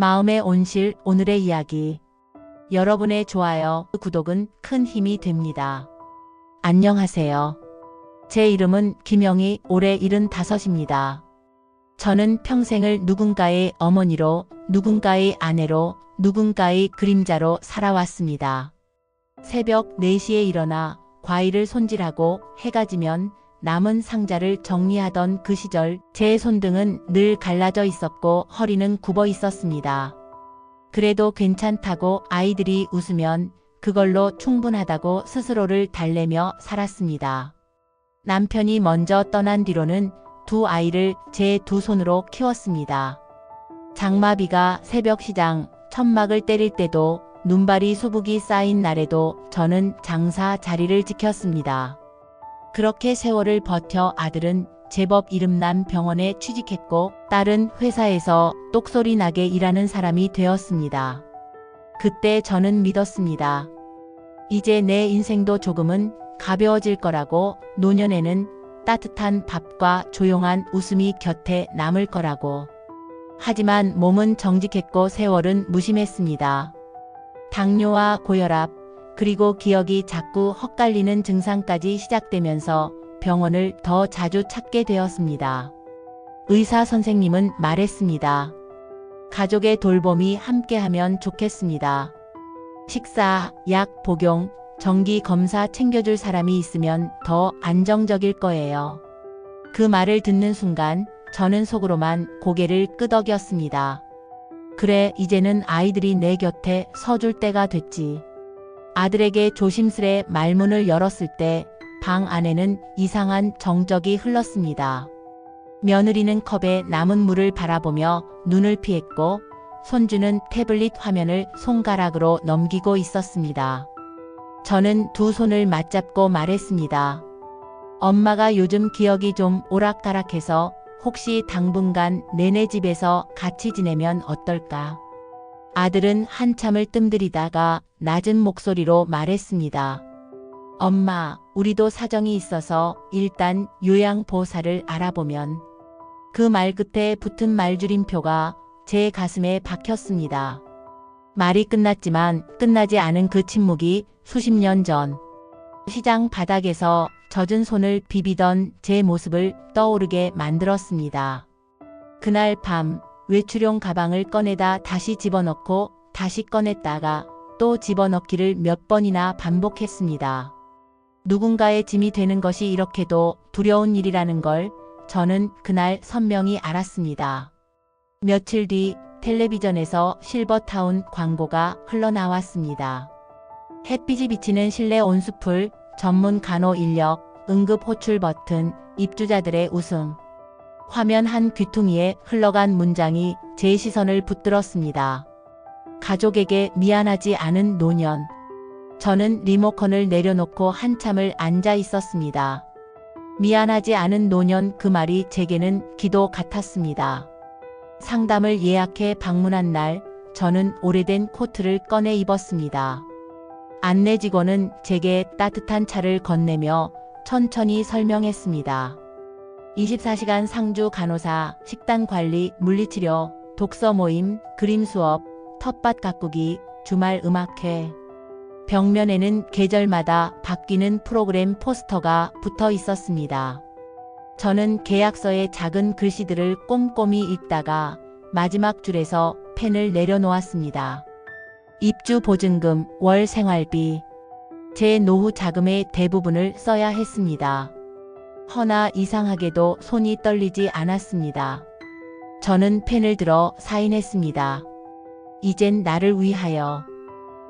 마음의 온실 오늘의 이야기. 여러분의 좋아요, 구독은 큰 힘이 됩니다. 안녕하세요. 제 이름은 김영희, 올해 75입니다. 저는 평생을 누군가의 어머니로, 누군가의 아내로, 누군가의 그림자로 살아왔습니다. 새벽 4시에 일어나 과일을 손질하고 해가 지면 남은 상자를 정리하던 그 시절 제 손등은 늘 갈라져 있었고 허리는 굽어 있었습니다. 그래도 괜찮다고 아이들이 웃으면 그걸로 충분하다고 스스로를 달래며 살았습니다. 남편이 먼저 떠난 뒤로는 두 아이를 제 두 손으로 키웠습니다. 장마비가 새벽 시장 천막을 때릴 때도 눈발이 수북이 쌓인 날에도 저는 장사 자리를 지켰습니다. 그렇게 세월을 버텨 아들은 제법 이름난 병원에 취직했고 딸은 회사에서 똑소리 나게 일하는 사람이 되었습니다. 그때 저는 믿었습니다. 이제 내 인생도 조금은 가벼워질 거라고, 노년에는 따뜻한 밥과 조용한 웃음이 곁에 남을 거라고. 하지만 몸은 정직했고 세월은 무심했습니다. 당뇨와 고혈압, 그리고 기억이 자꾸 헛갈리는 증상까지 시작되면서 병원을 더 자주 찾게 되었습니다. 의사 선생님은 말했습니다. 가족의 돌봄이 함께하면 좋겠습니다. 식사, 약 복용, 정기 검사 챙겨줄 사람이 있으면 더 안정적일 거예요. 그 말을 듣는 순간 저는 속으로만 고개를 끄덕였습니다. 그래, 이제는 아이들이 내 곁에 서줄 때가 됐지. 아들에게 조심스레 말문을 열었을 때 방 안에는 이상한 정적이 흘렀습니다. 며느리는 컵에 남은 물을 바라보며 눈을 피했고 손주는 태블릿 화면을 손가락으로 넘기고 있었습니다. 저는 두 손을 맞잡고 말했습니다. 엄마가 요즘 기억이 좀 오락가락해서 혹시 당분간 내내 집에서 같이 지내면 어떨까? 아들은 한참을 뜸들이다가 낮은 목소리로 말했습니다. 엄마, 우리도 사정이 있어서 일단 요양보호사를 알아보면. 그 말 끝에 붙은 말줄임표가 제 가슴에 박혔습니다. 말이 끝났지만 끝나지 않은 그 침묵이 수십 년 전 시장 바닥에서 젖은 손을 비비던 제 모습을 떠오르게 만들었습니다. 그날 밤 외출용 가방을 꺼내다 다시 집어넣고 다시 꺼냈다가 또 집어넣기를 몇 번이나 반복했습니다. 누군가의 짐이 되는 것이 이렇게도 두려운 일이라는 걸 저는 그날 선명히 알았습니다. 며칠 뒤 텔레비전에서 실버타운 광고가 흘러나왔습니다. 햇빛이 비치는 실내 온수풀, 전문 간호 인력, 응급 호출 버튼, 입주자들의 웃음. 화면 한 귀퉁이에 흘러간 문장이 제 시선을 붙들었습니다. 가족에게 미안하지 않은 노년. 저는 리모컨을 내려놓고 한참을 앉아 있었습니다. 미안하지 않은 노년, 그 말이 제게는 기도 같았습니다. 상담을 예약해 방문한 날, 저는 오래된 코트를 꺼내 입었습니다. 안내 직원은 제게 따뜻한 차를 건네며 천천히 설명했습니다. 24시간 상주 간호사, 식단 관리, 물리치료, 독서 모임, 그림 수업, 텃밭 가꾸기, 주말 음악회. 벽면에는 계절마다 바뀌는 프로그램 포스터가 붙어 있었습니다. 저는 계약서의 작은 글씨들을 꼼꼼히 읽다가 마지막 줄에서 펜을 내려놓았습니다. 입주 보증금, 월 생활비. 제 노후 자금의 대부분을 써야 했습니다. 허나 이상하게도 손이 떨리지 않았습니다. 저는 펜을 들어 사인했습니다. 이젠 나를 위하여.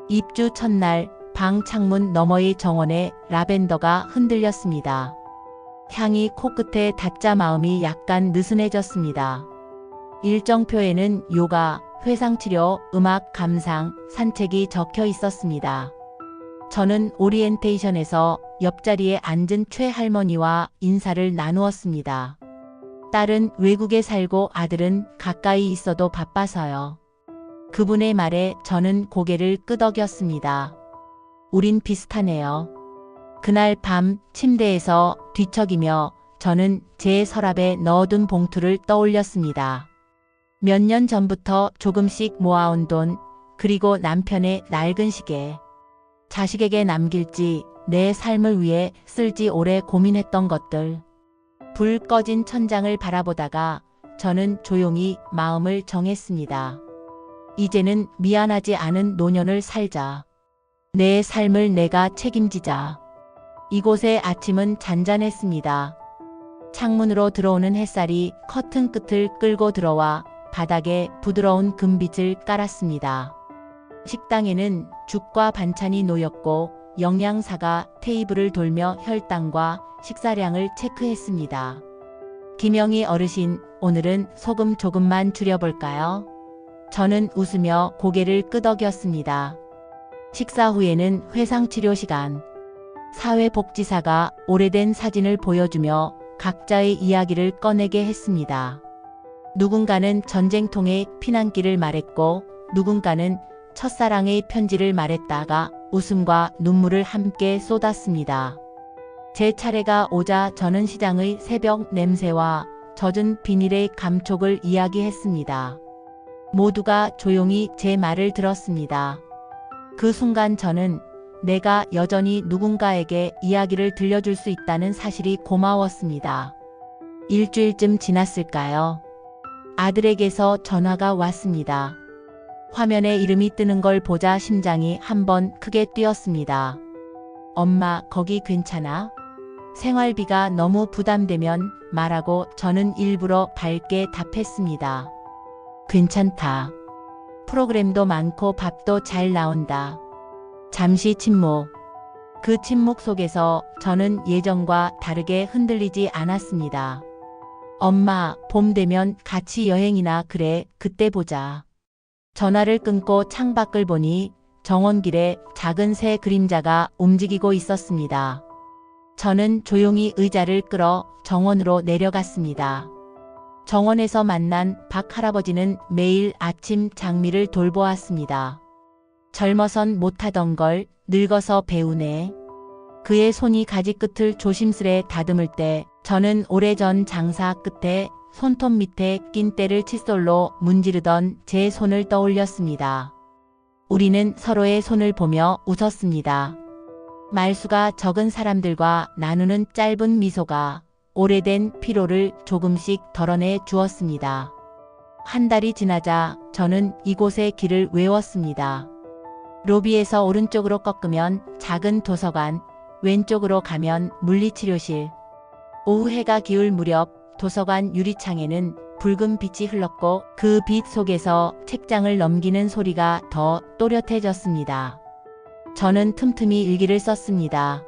입주 첫날 방 창문 너머의 정원에 라벤더가 흔들렸습니다. 향이 코끝에 닿자 마음이 약간 느슨해졌습니다. 일정표에는 요가, 회상치료, 음악 감상, 산책이 적혀 있었습니다. 저는 오리엔테이션에서 옆자리에 앉은 최할머니와 인사를 나누었습니다. 딸은 외국에 살고 아들은 가까이 있어도 바빠서요. 그분의 말에 저는 고개를 끄덕였습니다. 우린 비슷하네요. 그날 밤 침대에서 뒤척이며 저는 제 서랍에 넣어둔 봉투를 떠올렸습니다. 몇 년 전부터 조금씩 모아온 돈, 그리고 남편의 낡은 시계. 자식에게 남길지 내 삶을 위해 쓸지 오래 고민했던 것들. 불 꺼진 천장을 바라보다가 저는 조용히 마음을 정했습니다. 이제는 미안하지 않은 노년을 살자. 내 삶을 내가 책임지자. 이곳의 아침은 잔잔했습니다. 창문으로 들어오는 햇살이 커튼 끝을 끌고 들어와 바닥에 부드러운 금빛을 깔았습니다. 식당에는 죽과 반찬이 놓였고 영양사가 테이블을 돌며 혈당과 식사량을 체크했습니다. 김영희 어르신, 오늘은 소금 조금만 줄여볼까요? 저는 웃으며 고개를 끄덕였습니다. 식사 후에는 회상치료 시간. 사회복지사가 오래된 사진을 보여주며 각자의 이야기를 꺼내게 했습니다. 누군가는 전쟁통의 피난길을 말했고 누군가는 첫사랑의 편지를 말했다가 웃음과 눈물을 함께 쏟았습니다. 제 차례가 오자 저는 시장의 새벽 냄새와 젖은 비닐의 감촉을 이야기했습니다. 모두가 조용히 제 말을 들었습니다. 그 순간 저는 내가 여전히 누군가에게 이야기를 들려줄 수 있다는 사실이 고마웠습니다. 일주일쯤 지났을까요? 아들에게서 전화가 왔습니다. 화면에 이름이 뜨는 걸 보자 심장이 한번 크게 뛰었습니다. 엄마, 거기 괜찮아? 생활비가 너무 부담되면 말하고 저는 일부러 밝게 답했습니다. 괜찮다. 프로그램도 많고 밥도 잘 나온다. 잠시 침묵. 그 침묵 속에서 저는 예전과 다르게 흔들리지 않았습니다. 엄마, 봄 되면 같이 여행이나 그래, 그때 보자. 전화를 끊고 창밖을 보니 정원길에 작은 새 그림자가 움직이고 있었습니다. 저는 조용히 의자를 끌어 정원으로 내려갔습니다. 정원에서 만난 박 할아버지는 매일 아침 장미를 돌보았습니다. 젊어선 못하던 걸 늙어서 배우네. 그의 손이 가지 끝을 조심스레 다듬을 때 저는 오래전 장사 끝에 손톱 밑에 낀 때를 칫솔로 문지르던 제 손을 떠올렸습니다. 우리는 서로의 손을 보며 웃었습니다. 말수가 적은 사람들과 나누는 짧은 미소가 오래된 피로를 조금씩 덜어내 주었습니다. 한 달이 지나자 저는 이곳의 길을 외웠습니다. 로비에서 오른쪽으로 꺾으면 작은 도서관, 왼쪽으로 가면 물리치료실. 오후 해가 기울 무렵 도서관 유리창에는 붉은 빛이 흘렀고 그 빛 속에서 책장을 넘기는 소리가 더 또렷해졌습니다. 저는 틈틈이 일기를 썼습니다.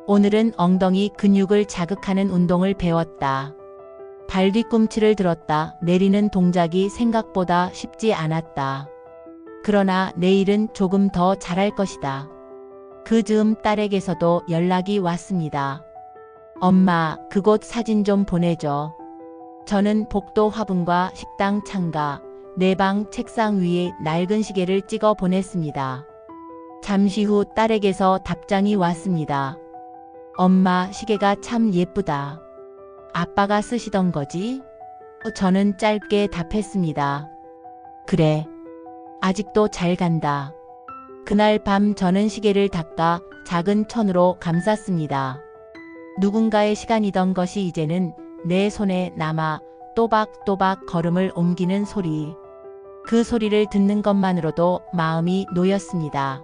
오늘은 엉덩이 근육을 자극하는 운동을 배웠다. 발 뒤꿈치를 들었다. 내리는 동작이 생각보다 쉽지 않았다. 그러나 내일은 조금 더 잘할 것이다. 그 즈음 딸에게서도 연락이 왔습니다. 엄마, 그곳 사진 좀 보내줘. 저는 복도 화분과 식당 창가, 내 방 책상 위에 낡은 시계를 찍어 보냈습니다. 잠시 후 딸에게서 답장이 왔습니다. 엄마, 시계가 참 예쁘다. 아빠가 쓰시던 거지? 저는 짧게 답했습니다. 그래. 아직도 잘 간다. 그날 밤 저는 시계를 닦아 작은 천으로 감쌌습니다. 누군가의 시간이던 것이 이제는 내 손에 남아 또박또박 걸음을 옮기는 소리. 그 소리를 듣는 것만으로도 마음이 놓였습니다.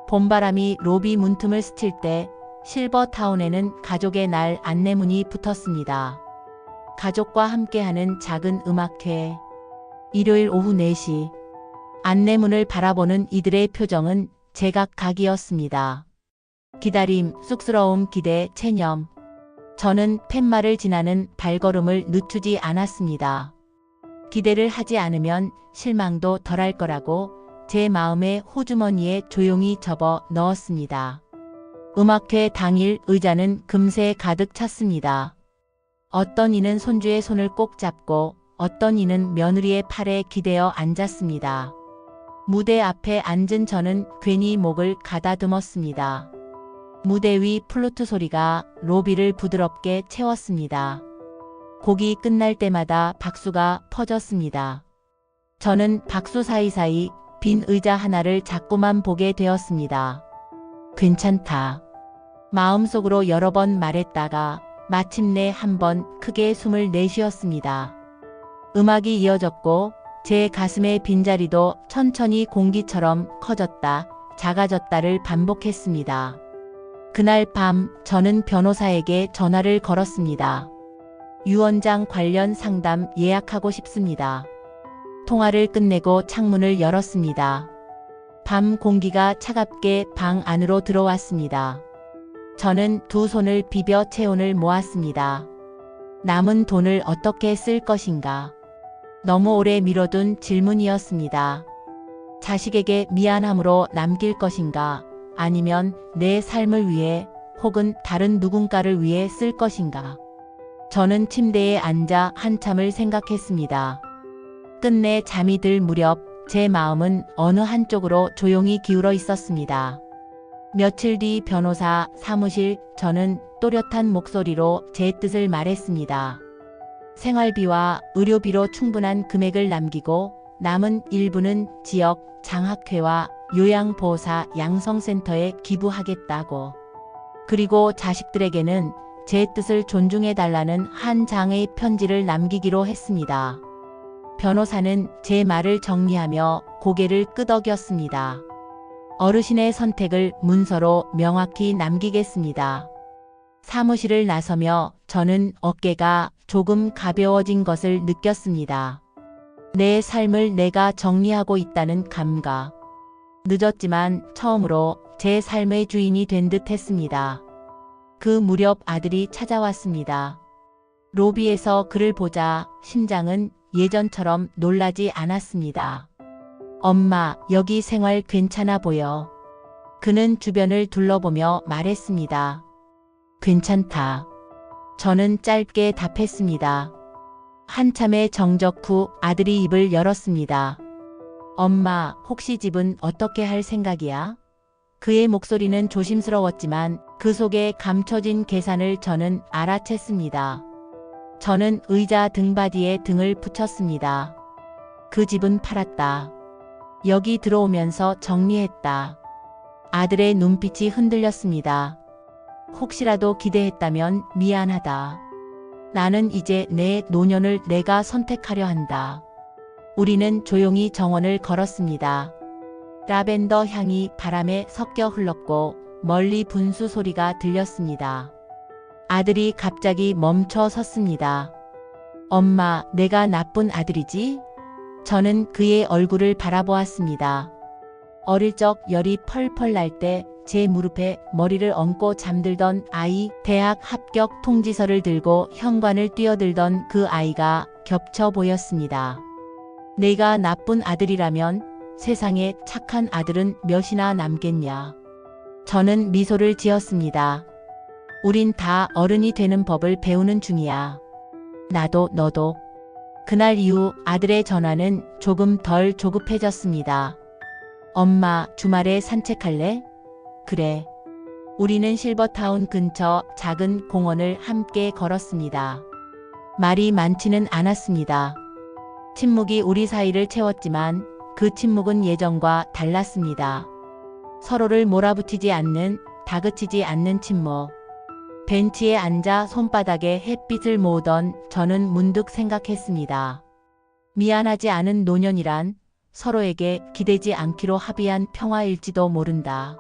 봄바람이 로비 문틈을 스칠 때 실버타운에는 가족의 날 안내문이 붙었습니다. 가족과 함께하는 작은 음악회. 일요일 오후 4시. 안내문을 바라보는 이들의 표정은 제각각이었습니다. 기다림, 쑥스러움, 기대, 체념. 저는 팻말을 지나는 발걸음을 늦추지 않았습니다. 기대를 하지 않으면 실망도 덜할 거라고 제 마음의 호주머니에 조용히 접어 넣었습니다. 음악회 당일 의자는 금세 가득 찼습니다. 어떤 이는 손주의 손을 꼭 잡고 어떤 이는 며느리의 팔에 기대어 앉았습니다. 무대 앞에 앉은 저는 괜히 목을 가다듬었습니다. 무대 위 플루트 소리가 로비를 부드럽게 채웠습니다. 곡이 끝날 때마다 박수가 퍼졌습니다. 저는 박수 사이사이 빈 의자 하나를 자꾸만 보게 되었습니다. 괜찮다. 마음속으로 여러 번 말했다가 마침내 한 번 크게 숨을 내쉬었습니다. 음악이 이어졌고 제 가슴의 빈자리도 천천히 공기처럼 커졌다, 작아졌다를 반복했습니다. 그날 밤 저는 변호사에게 전화를 걸었습니다. 유언장 관련 상담 예약하고 싶습니다. 통화를 끝내고 창문을 열었습니다. 밤 공기가 차갑게 방 안으로 들어왔습니다. 저는 두 손을 비벼 체온을 모았습니다. 남은 돈을 어떻게 쓸 것인가? 너무 오래 미뤄둔 질문이었습니다. 자식에게 미안함으로 남길 것인가? 아니면 내 삶을 위해 혹은 다른 누군가를 위해 쓸 것인가? 저는 침대에 앉아 한참을 생각했습니다. 끝내 잠이 들 무렵 제 마음은 어느 한쪽으로 조용히 기울어 있었습니다. 며칠 뒤 변호사 사무실, 저는 또렷한 목소리로 제 뜻을 말했습니다. 생활비와 의료비로 충분한 금액을 남기고 남은 일부는 지역 장학회와 요양보호사 양성센터에 기부하겠다고. 그리고 자식들에게는 제 뜻을 존중해달라는 한 장의 편지를 남기기로 했습니다. 변호사는 제 말을 정리하며 고개를 끄덕였습니다. 어르신의 선택을 문서로 명확히 남기겠습니다. 사무실을 나서며 저는 어깨가 조금 가벼워진 것을 느꼈습니다. 내 삶을 내가 정리하고 있다는 감각. 늦었지만 처음으로 제 삶의 주인이 된 듯 했습니다. 그 무렵 아들이 찾아왔습니다. 로비에서 그를 보자 심장은 예전처럼 놀라지 않았습니다. 엄마, 여기 생활 괜찮아 보여. 그는 주변을 둘러보며 말했습니다. 괜찮다. 저는 짧게 답했습니다. 한참의 정적 후 아들이 입을 열었습니다. 엄마, 혹시 집은 어떻게 할 생각이야? 그의 목소리는 조심스러웠지만 그 속에 감춰진 계산을 저는 알아챘습니다. 저는 의자 등받이에 등을 붙였습니다. 그 집은 팔았다. 여기 들어오면서 정리했다. 아들의 눈빛이 흔들렸습니다. 혹시라도 기대했다면 미안하다. 나는 이제 내 노년을 내가 선택하려 한다. 우리는 조용히 정원을 걸었습니다. 라벤더 향이 바람에 섞여 흘렀고 멀리 분수 소리가 들렸습니다. 아들이 갑자기 멈춰 섰습니다. 엄마, 내가 나쁜 아들이지? 저는 그의 얼굴을 바라보았습니다. 어릴 적 열이 펄펄 날 때 제 무릎에 머리를 얹고 잠들던 아이, 대학 합격 통지서를 들고 현관을 뛰어들던 그 아이가 겹쳐 보였습니다. 내가 나쁜 아들이라면 세상에 착한 아들은 몇이나 남겠냐. 저는 미소를 지었습니다. 우린 다 어른이 되는 법을 배우는 중이야. 나도 너도. 그날 이후 아들의 전화는 조금 덜 조급해졌습니다. 엄마, 주말에 산책할래? 그래. 우리는 실버타운 근처 작은 공원을 함께 걸었습니다. 말이 많지는 않았습니다. 침묵이 우리 사이를 채웠지만 그 침묵은 예전과 달랐습니다. 서로를 몰아붙이지 않는, 다그치지 않는 침묵. 벤치에 앉아 손바닥에 햇빛을 모으던 저는 문득 생각했습니다. 미안하지 않은 노년이란 서로에게 기대지 않기로 합의한 평화일지도 모른다.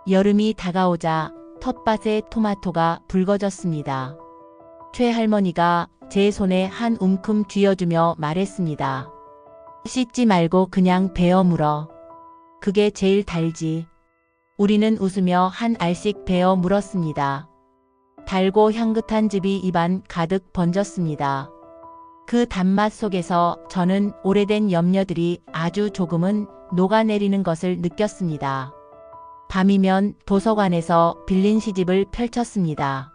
여름이 다가오자 텃밭에 토마토가 붉어졌습니다. 최할머니가 제 손에 한 움큼 쥐어주며 말했습니다. 씻지 말고 그냥 베어 물어. 그게 제일 달지. 우리는 웃으며 한 알씩 베어 물었습니다. 달고 향긋한 즙이 입안 가득 번졌습니다. 그 단맛 속에서 저는 오래된 염려들이 아주 조금은 녹아내리는 것을 느꼈습니다. 밤이면 도서관에서 빌린 시집을 펼쳤습니다.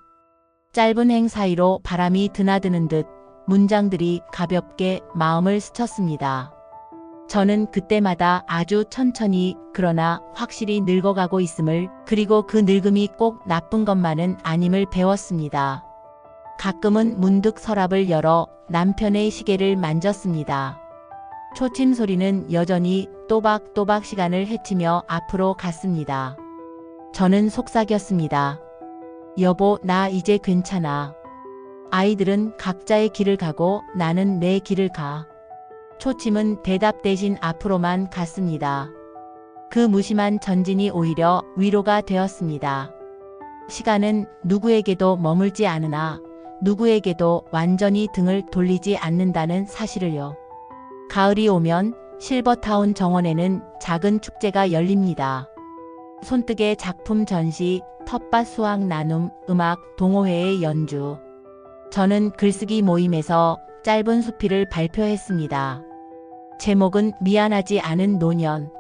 짧은 행 사이로 바람이 드나드는 듯 문장들이 가볍게 마음을 스쳤습니다. 저는 그때마다 아주 천천히 그러나 확실히 늙어가고 있음을, 그리고 그 늙음이 꼭 나쁜 것만은 아님을 배웠습니다. 가끔은 문득 서랍을 열어 남편의 시계를 만졌습니다. 초침 소리는 여전히 또박또박 시간을 헤치며 앞으로 갔습니다. 저는 속삭였습니다. 여보, 나 이제 괜찮아. 아이들은 각자의 길을 가고 나는 내 길을 가. 초침은 대답 대신 앞으로만 갔습니다. 그 무심한 전진이 오히려 위로가 되었습니다. 시간은 누구에게도 머물지 않으나 누구에게도 완전히 등을 돌리지 않는다는 사실을요. 가을이 오면 실버타운 정원에는 작은 축제가 열립니다. 손뜨개 작품 전시, 텃밭 수확 나눔, 음악, 동호회의 연주. 저는 글쓰기 모임에서 짧은 수필을 발표했습니다. 제목은 미안하지 않은 노년.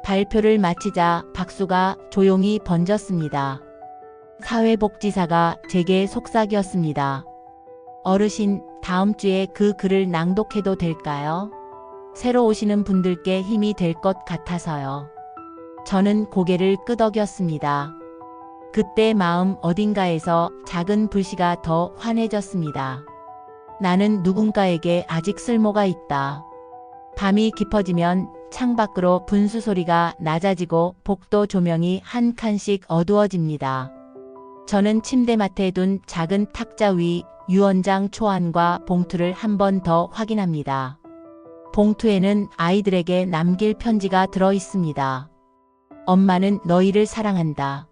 발표를 마치자 박수가 조용히 번졌습니다. 사회복지사가 제게 속삭였습니다. 어르신, 다음 주에 그 글을 낭독해도 될까요? 새로 오시는 분들께 힘이 될 것 같아서요. 저는 고개를 끄덕였습니다. 그때 마음 어딘가에서 작은 불씨가 더 환해졌습니다. 나는 누군가에게 아직 쓸모가 있다. 밤이 깊어지면 창밖으로 분수 소리가 낮아지고 복도 조명이 한 칸씩 어두워집니다. 저는 침대맡에 둔 작은 탁자 위 유언장 초안과 봉투를 한 번 더 확인합니다. 봉투에는 아이들에게 남길 편지가 들어 있습니다. 엄마는 너희를 사랑한다.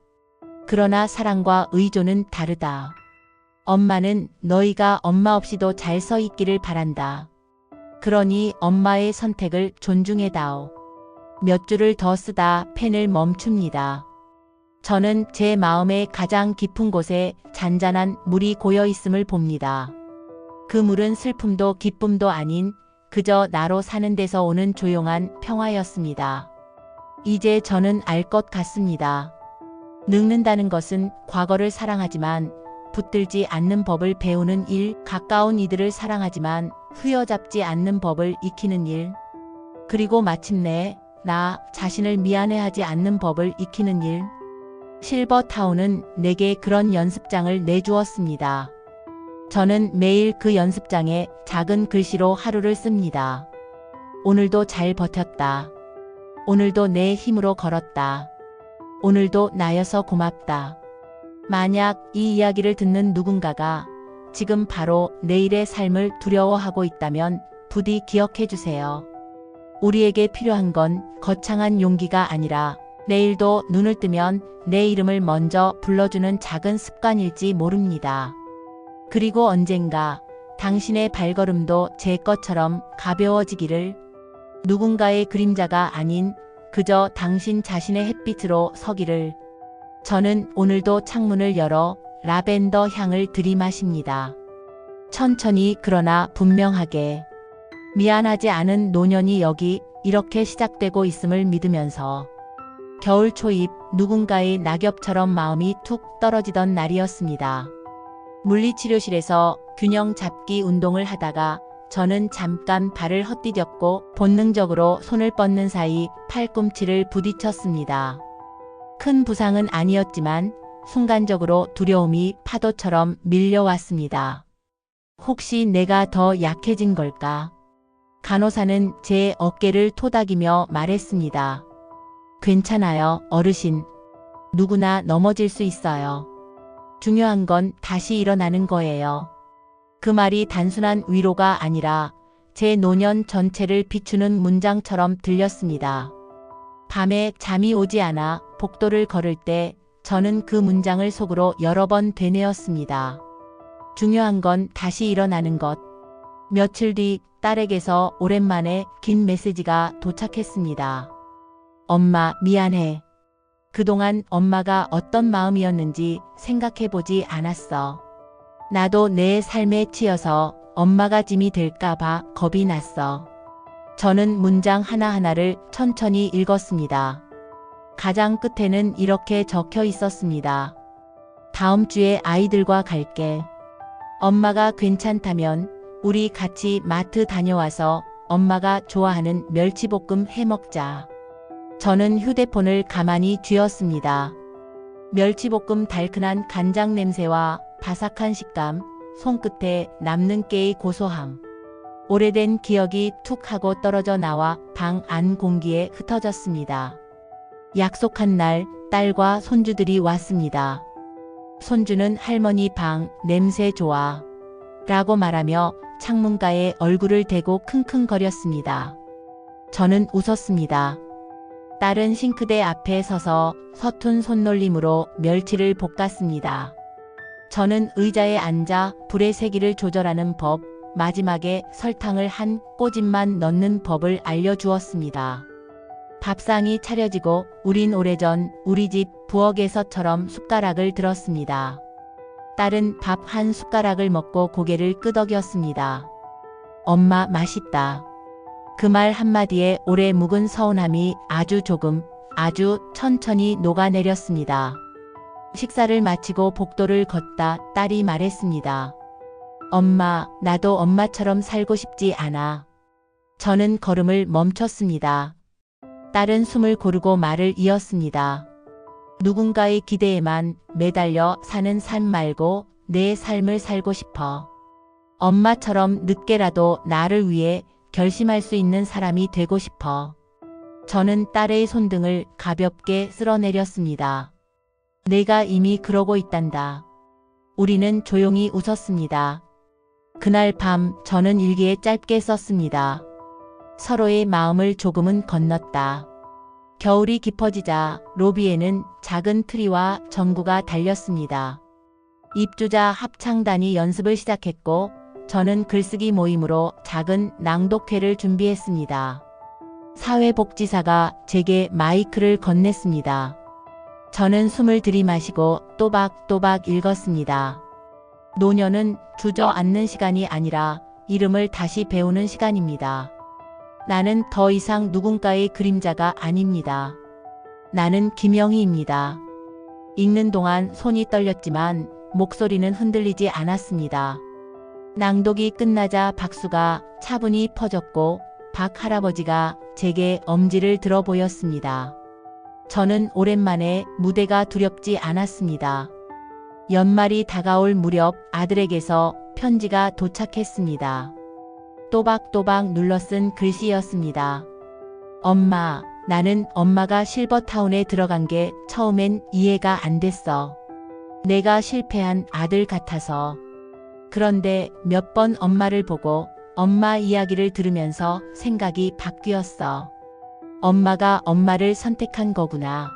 그러나 사랑과 의존은 다르다. 엄마는 너희가 엄마 없이도 잘 서 있기를 바란다. 그러니 엄마의 선택을 존중해다오. 몇 줄을 더 쓰다 펜을 멈춥니다. 저는 제 마음의 가장 깊은 곳에 잔잔한 물이 고여 있음을 봅니다. 그 물은 슬픔도 기쁨도 아닌 그저 나로 사는 데서 오는 조용한 평화였습니다. 이제 저는 알 것 같습니다. 늙는다는 것은 과거를 사랑하지만 붙들지 않는 법을 배우는 일, 가까운 이들을 사랑하지만 휘어잡지 않는 법을 익히는 일, 그리고 마침내 나 자신을 미안해하지 않는 법을 익히는 일. 실버타운은 내게 그런 연습장을 내주었습니다. 저는 매일 그 연습장에 작은 글씨로 하루를 씁니다. 오늘도 잘 버텼다. 오늘도 내 힘으로 걸었다. 오늘도 나여서 고맙다. 만약 이 이야기를 듣는 누군가가 지금 바로 내일의 삶을 두려워하고 있다면 부디 기억해 주세요. 우리에게 필요한 건 거창한 용기가 아니라 내일도 눈을 뜨면 내 이름을 먼저 불러주는 작은 습관일지 모릅니다. 그리고 언젠가 당신의 발걸음도 제 것처럼 가벼워지기를. 누군가의 그림자가 아닌 그저 당신 자신의 햇빛으로 서기를. 저는 오늘도 창문을 열어 라벤더 향을 들이마십니다. 천천히 그러나 분명하게. 미안하지 않은 노년이 여기 이렇게 시작되고 있음을 믿으면서. 겨울 초입 누군가의 낙엽처럼 마음이 툭 떨어지던 날이었습니다. 물리치료실에서 균형 잡기 운동을 하다가 저는 잠깐 발을 헛디뎠고 본능적으로 손을 뻗는 사이 팔꿈치를 부딪혔습니다. 큰 부상은 아니었지만 순간적으로 두려움이 파도처럼 밀려왔습니다. 혹시 내가 더 약해진 걸까? 간호사는 제 어깨를 토닥이며 말했습니다. 괜찮아요, 어르신. 누구나 넘어질 수 있어요. 중요한 건 다시 일어나는 거예요. 그 말이 단순한 위로가 아니라 제 노년 전체를 비추는 문장처럼 들렸습니다. 밤에 잠이 오지 않아 복도를 걸을 때 저는 그 문장을 속으로 여러 번 되뇌었습니다. 중요한 건 다시 일어나는 것. 며칠 뒤 딸에게서 오랜만에 긴 메시지가 도착했습니다. 엄마, 미안해. 그동안 엄마가 어떤 마음이었는지 생각해보지 않았어. 나도 내 삶에 치여서 엄마가 짐이 될까봐 겁이 났어. 저는 문장 하나하나를 천천히 읽었습니다. 가장 끝에는 이렇게 적혀 있었습니다. 다음 주에 아이들과 갈게. 엄마가 괜찮다면 우리 같이 마트 다녀와서 엄마가 좋아하는 멸치볶음 해 먹자. 저는 휴대폰을 가만히 쥐었습니다. 멸치볶음 달큰한 간장 냄새와 바삭한 식감, 손끝에 남는 깨의 고소함. 오래된 기억이 툭 하고 떨어져 나와 방 안 공기에 흩어졌습니다. 약속한 날 딸과 손주들이 왔습니다. 손주는 할머니 방 냄새 좋아 라고 말하며 창문가에 얼굴을 대고 킁킁거렸습니다. 저는 웃었습니다. 딸은 싱크대 앞에 서서 서툰 손놀림으로 멸치를 볶았습니다. 저는 의자에 앉아 불의 세기를 조절하는 법, 마지막에 설탕을 한 꼬집만 넣는 법을 알려주었습니다. 밥상이 차려지고 우린 오래전 우리 집 부엌에서처럼 숟가락을 들었습니다. 딸은 밥 한 숟가락을 먹고 고개를 끄덕였습니다. 엄마 맛있다. 그 말 한마디에 오래 묵은 서운함이 아주 조금, 아주 천천히 녹아내렸습니다. 식사를 마치고 복도를 걷다 딸이 말했습니다. 엄마, 나도 엄마처럼 살고 싶지 않아. 저는 걸음을 멈췄습니다. 딸은 숨을 고르고 말을 이었습니다. 누군가의 기대에만 매달려 사는 삶 말고 내 삶을 살고 싶어. 엄마처럼 늦게라도 나를 위해 결심할 수 있는 사람이 되고 싶어. 저는 딸의 손등을 가볍게 쓸어내렸습니다. 내가 이미 그러고 있단다. 우리는 조용히 웃었습니다. 그날 밤 저는 일기에 짧게 썼습니다. 서로의 마음을 조금은 건넜다. 겨울이 깊어지자 로비에는 작은 트리와 전구가 달렸습니다. 입주자 합창단이 연습을 시작했고 저는 글쓰기 모임으로 작은 낭독회를 준비했습니다. 사회복지사가 제게 마이크를 건넸습니다. 저는 숨을 들이마시고 또박또박 읽었습니다. 노년은 주저앉는 시간이 아니라 이름을 다시 배우는 시간입니다. 나는 더 이상 누군가의 그림자가 아닙니다. 나는 김영희입니다. 읽는 동안 손이 떨렸지만 목소리는 흔들리지 않았습니다. 낭독이 끝나자 박수가 차분히 퍼졌고 박 할아버지가 제게 엄지를 들어 보였습니다. 저는 오랜만에 무대가 두렵지 않았습니다. 연말이 다가올 무렵 아들에게서 편지가 도착했습니다. 또박또박 눌러 쓴 글씨였습니다. 엄마, 나는 엄마가 실버타운에 들어간 게 처음엔 이해가 안 됐어. 내가 실패한 아들 같아서. 그런데 몇 번 엄마를 보고 엄마 이야기를 들으면서 생각이 바뀌었어. 엄마가 엄마를 선택한 거구나.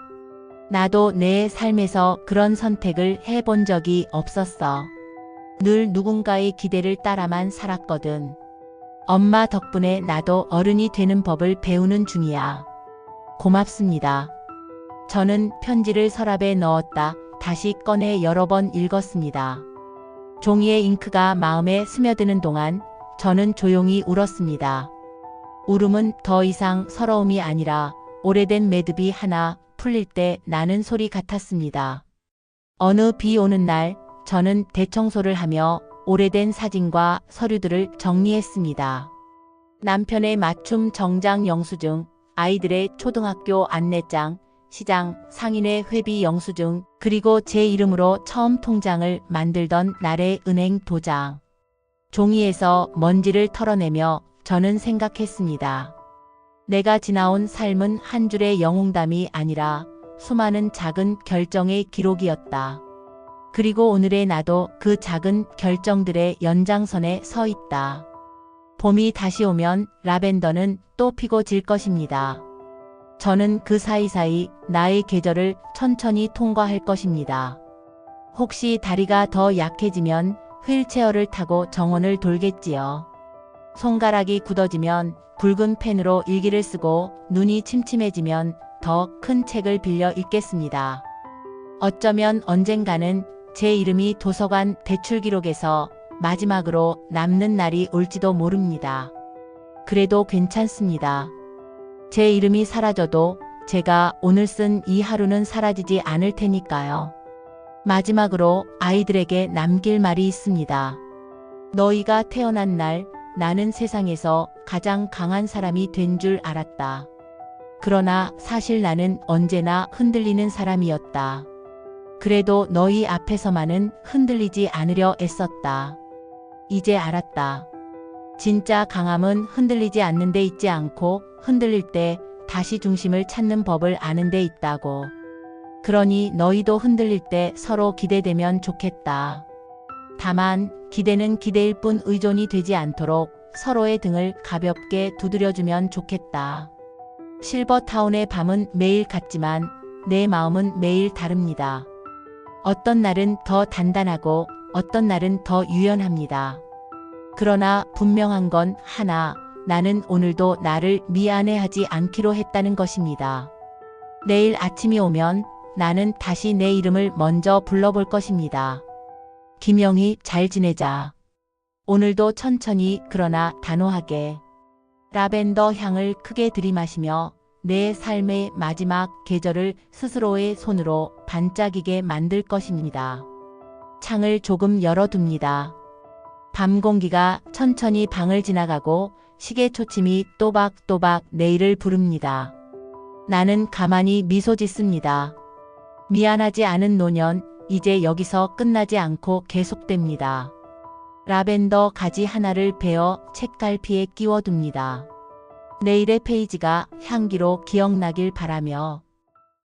나도 내 삶에서 그런 선택을 해본 적이 없었어. 늘 누군가의 기대를 따라만 살았거든. 엄마 덕분에 나도 어른이 되는 법을 배우는 중이야. 고맙습니다. 저는 편지를 서랍에 넣었다 다시 꺼내 여러 번 읽었습니다. 종이에 잉크가 마음에 스며드는 동안 저는 조용히 울었습니다. 울음은 더 이상 서러움이 아니라 오래된 매듭이 하나 풀릴 때 나는 소리 같았습니다. 어느 비 오는 날 저는 대청소를 하며 오래된 사진과 서류들을 정리했습니다. 남편의 맞춤 정장 영수증, 아이들의 초등학교 안내장, 시장 상인의 회비 영수증, 그리고 제 이름으로 처음 통장을 만들던 날의 은행 도장. 종이에서 먼지를 털어내며 저는 생각했습니다. 내가 지나온 삶은 한 줄의 영웅담이 아니라 수많은 작은 결정의 기록이었다. 그리고 오늘의 나도 그 작은 결정들의 연장선에 서 있다. 봄이 다시 오면 라벤더는 또 피고 질 것입니다. 저는 그 사이사이 나의 계절을 천천히 통과할 것입니다. 혹시 다리가 더 약해지면 휠체어를 타고 정원을 돌겠지요. 손가락이 굳어지면 붉은 펜으로 일기를 쓰고 눈이 침침해지면 더 큰 책을 빌려 읽겠습니다. 어쩌면 언젠가는 제 이름이 도서관 대출기록에서 마지막으로 남는 날이 올지도 모릅니다. 그래도 괜찮습니다. 제 이름이 사라져도 제가 오늘 쓴 이 하루는 사라지지 않을 테니까요. 마지막으로 아이들에게 남길 말이 있습니다. 너희가 태어난 날 나는 세상에서 가장 강한 사람이 된 줄 알았다. 그러나 사실 나는 언제나 흔들리는 사람이었다. 그래도 너희 앞에서만은 흔들리지 않으려 애썼다. 이제 알았다. 진짜 강함은 흔들리지 않는 데 있지 않고 흔들릴 때 다시 중심을 찾는 법을 아는 데 있다고. 그러니 너희도 흔들릴 때 서로 기대되면 좋겠다. 다만 기대는 기대일 뿐 의존이 되지 않도록 서로의 등을 가볍게 두드려주면 좋겠다. 실버타운의 밤은 매일 같지만 내 마음은 매일 다릅니다. 어떤 날은 더 단단하고 어떤 날은 더 유연합니다. 그러나 분명한 건 하나, 나는 오늘도 나를 미안해하지 않기로 했다는 것입니다. 내일 아침이 오면 나는 다시 내 이름을 먼저 불러볼 것입니다. 김영희, 잘 지내자. 오늘도 천천히 그러나 단호하게 라벤더 향을 크게 들이마시며 내 삶의 마지막 계절을 스스로의 손으로 반짝이게 만들 것입니다. 창을 조금 열어둡니다. 밤 공기가 천천히 방을 지나가고 시계 초침이 또박또박 내일을 부릅니다. 나는 가만히 미소 짓습니다. 미안하지 않은 노년, 이제 여기서 끝나지 않고 계속됩니다. 라벤더 가지 하나를 베어 책갈피에 끼워둡니다. 내일의 페이지가 향기로 기억나길 바라며